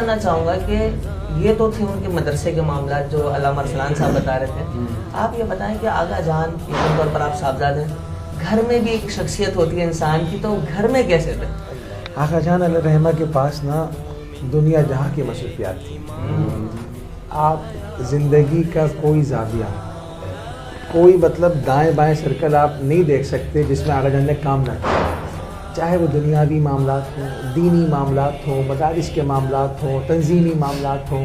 جاننا چاہوں گا کہ یہ تو تھے ان کے مدرسے کے معاملات جو علامہ ارسلان صاحب بتا رہے تھے. آپ یہ بتائیں کہ آغا جان یقین طور پر آپ صاحبزادے ہیں, گھر میں بھی ایک شخصیت ہوتی ہے انسان کی, تو گھر میں کیسے تھے؟ آقا جان علیہ رحمہ کے پاس نا دنیا جہاں کی مصروفیات تھی. آپ زندگی کا کوئی زاویہ, کوئی مطلب دائیں بائیں سرکل آپ نہیں دیکھ سکتے جس میں آقا جان نے کام نہ کیا, چاہے وہ دنیاوی معاملات ہوں, دینی معاملات ہوں, مدارس کے معاملات ہوں, تنظیمی معاملات ہوں.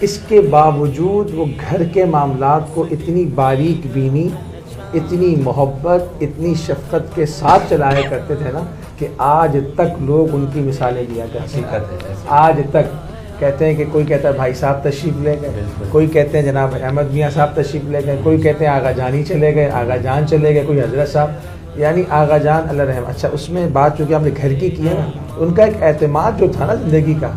اس کے باوجود وہ گھر کے معاملات کو اتنی باریک بینی, اتنی محبت, اتنی شفقت کے ساتھ چلایا کرتے تھے نا کہ آج تک لوگ ان کی مثالیں لیا کرتے ہیں. آج تک کہتے ہیں کہ کوئی کہتا ہے بھائی صاحب تشریف لے گئے, کوئی کہتے ہیں جناب احمد میاں صاحب تشریف لے گئے, کوئی کہتے ہیں آغا جانی چلے گئے, آغا جان چلے گئے, کوئی حضرت صاحب, یعنی آغا جان اللہ رحمہ. اچھا اس میں بات جو کہ آپ نے گھر کی ہے نا, ان کا ایک اعتماد جو تھا نا زندگی کا,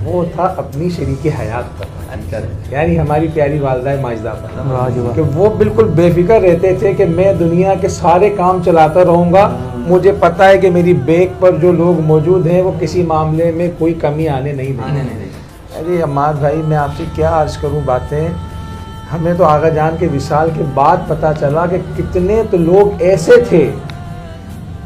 وہ تھا اپنی شریک حیات پر, یعنی ہماری پیاری والدہ ماجدہ پر, کہ وہ بالکل بے فکر رہتے تھے کہ میں دنیا کے سارے کام چلاتا رہوں گا, مجھے پتہ ہے کہ میری بیک پر جو لوگ موجود ہیں وہ کسی معاملے میں کوئی کمی آنے نہیں دیں. ارے عماد بھائی میں آپ سے کیا عرض کروں باتیں, ہمیں تو آغا جان کے وصال کے بعد پتہ چلا کہ کتنے تو لوگ ایسے تھے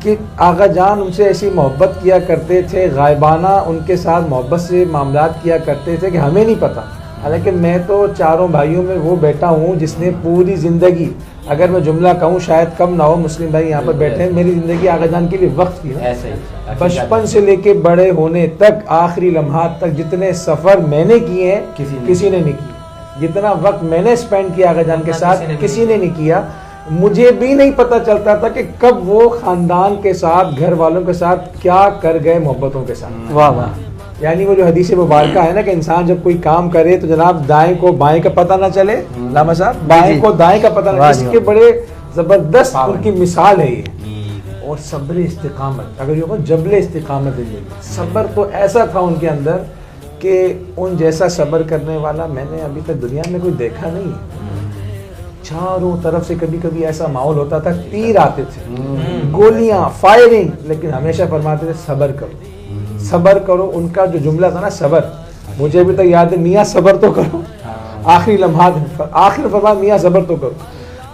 کہ آغا جان ان سے ایسی محبت کیا کرتے تھے, غائبانہ ان کے ساتھ محبت سے معاملات کیا کرتے تھے کہ ہمیں نہیں پتہ. حالانکہ میں تو چاروں بھائیوں میں وہ بیٹا ہوں جس نے پوری زندگی, اگر میں جملہ کہوں شاید کم نہ ہو, مسلم بھائی یہاں پر بیٹھے ہیں, میری زندگی آغا جان کے لیے وقت کی نا. بچپن سے لے کے بڑے ہونے تک, آخری لمحات تک جتنے سفر میں نے کیے ہیں کسی نے نہیں کیے, جتنا وقت میں نے اسپینڈ کیا آغا جان کے ساتھ کسی نے نہیں کیا. مجھے بھی نہیں پتہ چلتا تھا کہ کب وہ خاندان کے ساتھ, گھر والوں کے ساتھ کیا کر گئے محبتوں کے ساتھ. واہ واہ. یعنی وہ جو حدیث مبارکہ ہے نا کہ انسان جب کوئی کام کرے تو جناب دائیں کو بائیں کا پتہ نہ چلے, علامہ صاحب بائیں کو دائیں کا پتہ نہ چلے, اس کے بڑے زبردست ان کی مثال ہے یہ. اور صبر استقامت, اگر یہ ہو جبل استقامت زندگی, صبر تو ایسا تھا ان کے اندر کہ ان جیسا صبر کرنے والا میں نے ابھی تک دنیا میں کوئی دیکھا نہیں. چاروں طرف سے کبھی کبھی ایسا ماحول ہوتا تھا, تیر آتے تھے, گولیاں, فائرنگ, لیکن ہمیشہ فرماتے تھے صبر کرو, صبر کرو. ان کا جو جملہ تھا نا صبر, مجھے بھی تو یاد ہے, میاں صبر تو کرو. آخری لمحات آخر فرمان میاں صبر تو کرو.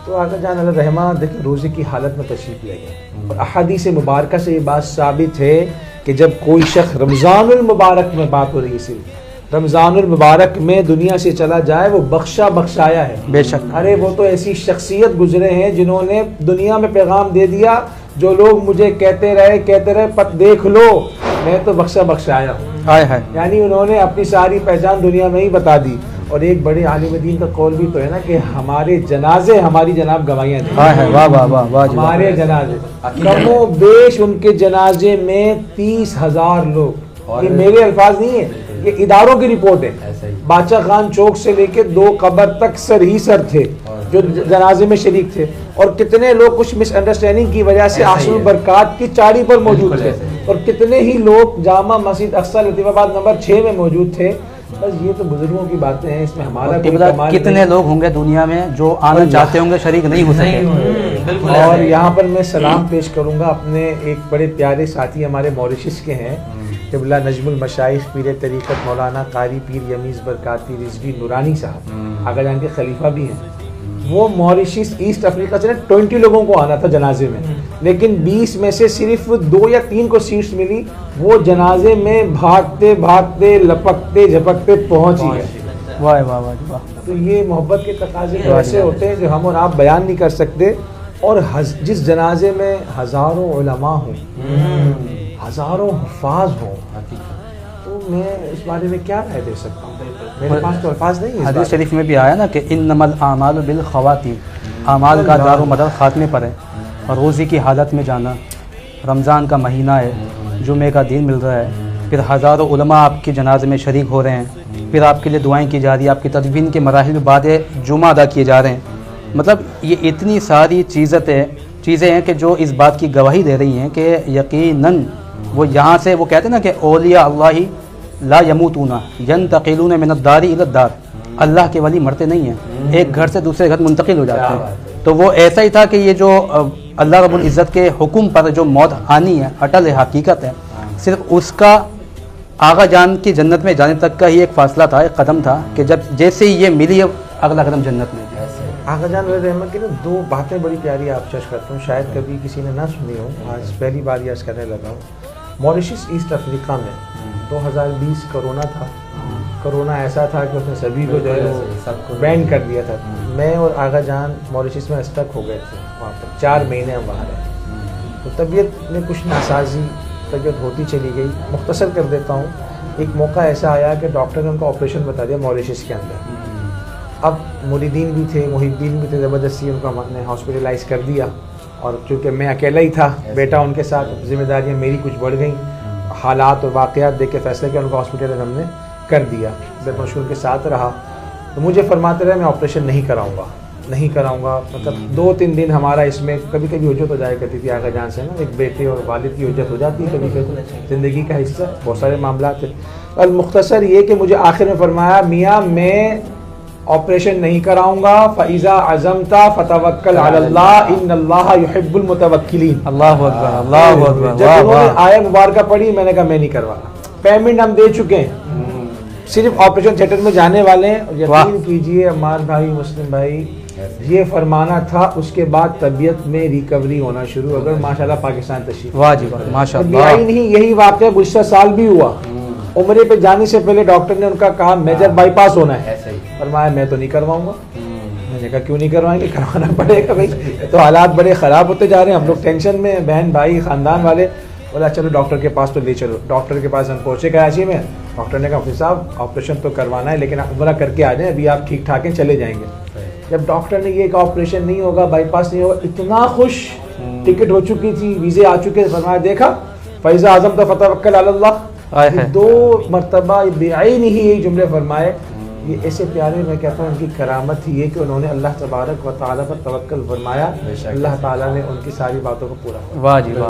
تو آقا جان علیہ رحمہ دیکھیں روزے کی حالت میں تشریف لے گئے, اور احادیث مبارکہ سے یہ بات ثابت ہے کہ جب کوئی شخص رمضان المبارک میں بات ہو رہی ہے, صرف رمضان المبارک میں دنیا سے چلا جائے وہ بخشا بخشایا ہے. بے شک. ارے وہ تو ایسی شخصیت گزرے ہیں جنہوں نے دنیا میں پیغام دے دیا, جو لوگ مجھے کہتے رہے پت دیکھ لو میں تو بخشا بخشایا ہوں. یعنی انہوں نے اپنی ساری پہچان دنیا میں ہی بتا دی. اور ایک بڑے عالم دین کا قول بھی تو ہے نا کہ ہمارے جنازے ہماری جناب گواہیاں دیں. ہمارے جنازے کم و بیش ان کے جنازے میں 30,000 لوگ, یہ میرے الفاظ نہیں ہیں, یہ اداروں کی رپورٹ ہے. بادشاہ خان چوک سے لے کے 2 قبر تک سر ہی سر تھے جو جنازے میں شریک تھے, اور کتنے لوگ کچھ مس انڈرسٹینڈنگ کی وجہ سے عاشور البرکات کی چاڑی پر موجود تھے, اور کتنے ہی لوگ جامع مسجد اقصی لطیف آباد نمبر 6 میں موجود تھے. بس یہ تو بزرگوں کی باتیں ہیں, اس میں ہمارا کتنے لوگ ہوں گے دنیا میں جو آنا چاہتے ہوں گے, شریک نہیں ہو سکے. اور یہاں پر میں سلام پیش کروں گا اپنے ایک بڑے پیارے ساتھی ہمارے موریشس کے ہیں, قبلہ نجم المشائخ پیر طریقت مولانا قاری پیر یمیز برکاتی رضوی نورانی صاحب, آقا جان کے خلیفہ بھی ہیں. وہ موریشس ایسٹ افریقہ سے 20 لوگوں کو آنا تھا جنازے میں, لیکن 20 میں سے صرف 2 یا 3 کو سیٹس ملی. وہ جنازے میں بھاگتے بھاگتے لپکتے جھپکتے پہنچ ہی گئے. واہ واہ واہ. تو یہ محبت کے تقاضے ایسے ہوتے ہیں جو ہم اور آپ بیان نہیں کر سکتے. اور جس جنازے میں ہزاروں علماء ہوں, ہزاروں حفاظ ہوں, تو میں اس بارے میں کیا رائے دے سکتا ہوں, میرے پاس تو الفاظ نہیں ہیں. حدیث شریف میں بھی آیا نا کہ انما الاعمال بالخواتیم, اعمال کا دار و مدار خاتمے پر ہے. اور روزی کی حالت میں جانا, رمضان کا مہینہ ہے, جمعے کا دن مل رہا ہے, پھر ہزاروں علماء آپ کے جنازے میں شریک ہو رہے ہیں, پھر آپ کے لیے دعائیں کی جا رہی ہیں, آپ کی تدفین کے مراحل میں بعد جمعہ ادا کیے جا رہے ہیں. مطلب یہ اتنی ساری چیزیں ہیں کہ جو اس بات کی گواہی دے رہی ہیں کہ یقیناً وہ یہاں سے, وہ کہتے ہیں نا کہ اولیاء اللہ لا یموتون ینتقلون من الدار الی الدار, اللہ کے ولی مرتے نہیں ہیں, ایک گھر سے دوسرے گھر منتقل ہو جاتے ہیں. تو وہ ایسا ہی تھا کہ یہ جو اللہ رب العزت کے حکم پر جو موت آنی ہے اٹل ہے, حقیقت ہے, صرف اس کا آغا جان کی جنت میں جانے تک کا ہی ایک فاصلہ تھا، ایک قدم تھا کہ جب جیسے ہی یہ ملی اگلا قدم جنت میں. آغا جان علیہ رحمہ کی نا دو باتیں بڑی پیاری آپ چرچ کرتا ہوں، شاید کبھی کسی نے نہ سنی ہو، آج پہلی بار یہ عرض کرنے لگا ہوں. موریشس ایسٹ افریقہ میں 2020 کرونا تھا. کرونا ایسا تھا کہ اس نے سبھی کو جو ہے بین کر دیا تھا. میں اور آغا جان موریشس میں اسٹک ہو گئے تھے وہاں پر، 4 مہینے ہم وہاں رہے. تو طبیعت میں کچھ ناسازی، طبیعت ہوتی چلی گئی. مختصر کر دیتا ہوں، ایک موقع ایسا آیا کہ ڈاکٹر نے ان کا آپریشن بتا دیا موریشس کے اندر. اب مریدین بھی تھے، محبین بھی تھے، زبردستی ان کو ہم نے ہاسپٹلائز کر دیا. اور چونکہ میں اکیلا ہی تھا، بیٹا ان کے ساتھ، ذمہ داریاں میری کچھ بڑھ گئیں. حالات اور واقعات دیکھ کے فیصلہ کیا ان کو ہاسپٹل ہم نے کر دیا. بے مشکل کے ساتھ رہا. تو مجھے فرماتے رہے میں آپریشن نہیں کراؤں گا. مطلب 2-3 دن ہمارا اس میں کبھی کبھی حجت ہو جایا کرتی تھی آغا جان سے نا، ایک بیٹے اور والد کی حجت ہو جاتی ہے کبھی کبھی، زندگی کا حصہ، بہت سارے معاملات ہیں. المختصر یہ کہ مجھے آخر میں فرمایا میاں میں آپریشن نہیں کراؤں گا. فَإِذَا عَزَمْتَ فَتَوَكَّلْ عَلَى اللَّهِ إِنَّ اللَّهَ يُحِبُّ الْمُتَوَكِّلِينَ. اللہ اکبر، اللہ اکبر. جب انہوں نے آیت مبارکہ پڑھی میں نے کہا میں نہیں کروانا. پیمنٹ ہم دے چکے ہیں، صرف آپریشن تھیٹر میں جانے والے ہیں. یقین کیجئے عمار بھائی، مسلم بھائی، یہ فرمانا تھا. اس کے بعد طبیعت میں ریکوری ہونا شروع. اگر ماشاءاللہ پاکستان تشریف واجب ماشاءاللہ. نہیں یہی واقعہ گزشتہ سال بھی ہوا. عمرے پہ جانے سے پہلے ڈاکٹر نے ان کا کہا میجر بائی پاس ہونا ہے. فرمایا میں تو نہیں کرواؤں گا. میں نے کہا کیوں نہیں کروائیں گے؟ کروانا پڑے گا بھائی. تو حالات بڑے خراب ہوتے جا رہے ہیں، ہم لوگ ٹینشن میں، بہن بھائی خاندان والے. بولا چلو ڈاکٹر کے پاس تو لے چلو. ڈاکٹر کے پاس ہم پہنچے کراچی میں. ڈاکٹر نے کہا حفیظ صاحب آپریشن تو کروانا ہے لیکن عمرہ کر کے آ جائیں، ابھی آپ ٹھیک ٹھاک ہیں، چلے جائیں گے. جب ڈاکٹر نے یہ کہا آپریشن نہیں ہوگا، بائی پاس نہیں ہوگا، اتنا خوش. ٹکٹ ہو چکی تھی، ویزے آ چکے. فرمایا دیکھا فَإِذَا عَزَمْتَ فَتَوَكَّلْ عَلَى اللَّهِ. 2 مرتبہ بعین ہی یہی جملے فرمائے. یہ ایسے پیارے، میں کہتا ہوں ان کی کرامت ہی ہے کہ انہوں نے اللہ تبارک و تعالیٰ پر توکل فرمایا. اللہ تعالیٰ نے ان کی ساری باتوں کو پورا. واہ جی واہ.